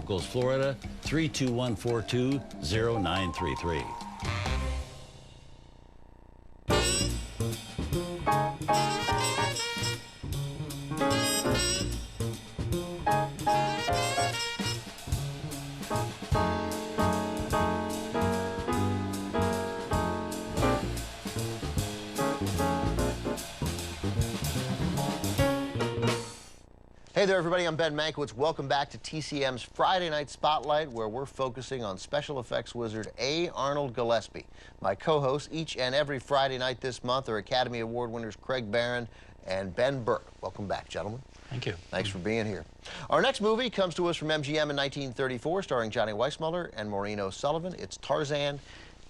Locals Florida, 32142-0933. Hey there, everybody. I'm Ben Mankiewicz. Welcome back to TCM's Friday Night Spotlight, where we're focusing on special effects wizard A. Arnold Gillespie. My co-hosts each and every Friday night this month are Academy Award winners Craig Barron and Ben Burke. Welcome back, gentlemen. Thank you. Thanks for being here. Our next movie comes to us from MGM in 1934, starring Johnny Weissmuller and Maureen O'Sullivan. It's Tarzan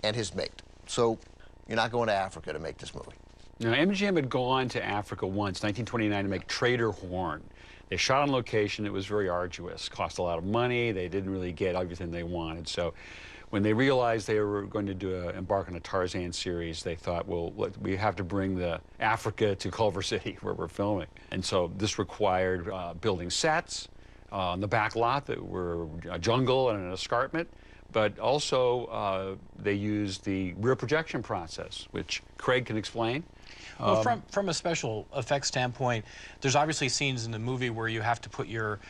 and His Mate. So you're not going to Africa to make this movie? Now, MGM had gone to Africa once, 1929, to make Trader Horn. They shot on location. It was very arduous, cost a lot of money. They didn't really get everything they wanted. So when they realized they were going to embark on a Tarzan series, they thought, well, we have to bring Africa to Culver City, where we're filming. And so this required building sets on the back lot that were a jungle and an escarpment. But also, they used the rear projection process, which Craig can explain. Well, from a special effects standpoint, there's obviously scenes in the movie where you have to put your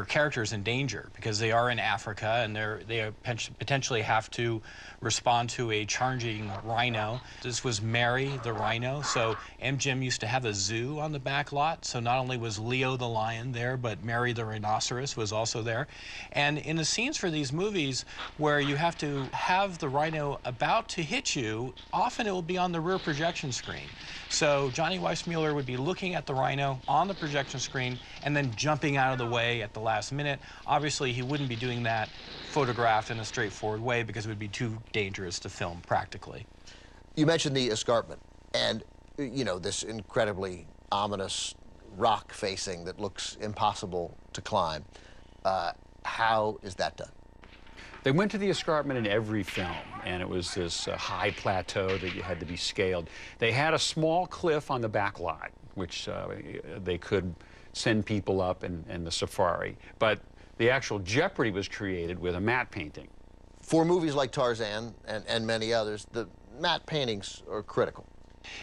characters in danger because they are in Africa and they potentially have to respond to a charging rhino. This was Mary the rhino, so MGM used to have a zoo on the back lot, so not only was Leo the lion there, but Mary the rhinoceros was also there. And in the scenes for these movies where you have to have the rhino about to hit you, often it will be on the rear projection screen. So Johnny Weissmuller would be looking at the rhino on the projection screen and then jumping out of the way at the last minute. Obviously, he wouldn't be doing that photographed in a straightforward way because it would be too dangerous to film practically. You mentioned the escarpment and, you know, this incredibly ominous rock facing that looks impossible to climb. How is that done? They went to the escarpment in every film, and it was this high plateau that you had to be scaled. They had a small cliff on the back lot, which they could send people up in the safari. But the actual jeopardy was created with a matte painting. For movies like Tarzan and many others, the matte paintings are critical.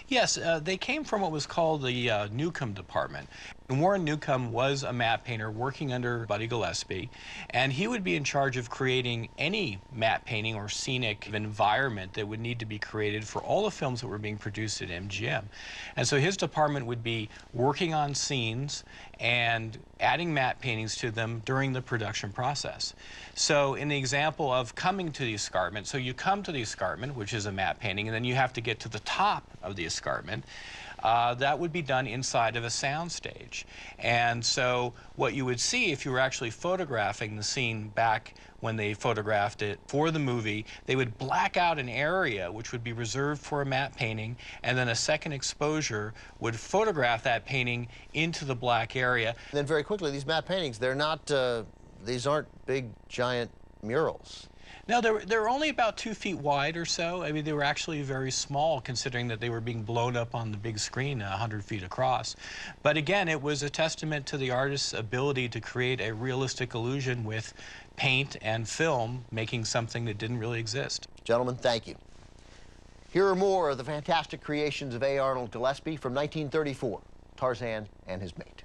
Yes, they came from what was called the Newcomb department. And Warren Newcomb was a matte painter working under Buddy Gillespie, and he would be in charge of creating any matte painting or scenic environment that would need to be created for all the films that were being produced at MGM. And so his department would be working on scenes and adding matte paintings to them during the production process. So in the example of coming to the escarpment, so you come to the escarpment, which is a matte painting, and then you have to get to the top of the escarpment. That would be done inside of a soundstage. And so what you would see if you were actually photographing the scene back when they photographed it for the movie, they would black out an area which would be reserved for a matte painting, and then a second exposure would photograph that painting into the black area. And then very quickly, these matte paintings, they're not, these aren't big, giant murals. No, they were only about 2 feet wide or so. I mean, they were actually very small, considering that they were being blown up on the big screen 100 feet across. But again, it was a testament to the artist's ability to create a realistic illusion with paint and film, making something that didn't really exist. Gentlemen, thank you. Here are more of the fantastic creations of A. Arnold Gillespie from 1934, Tarzan and His Mate.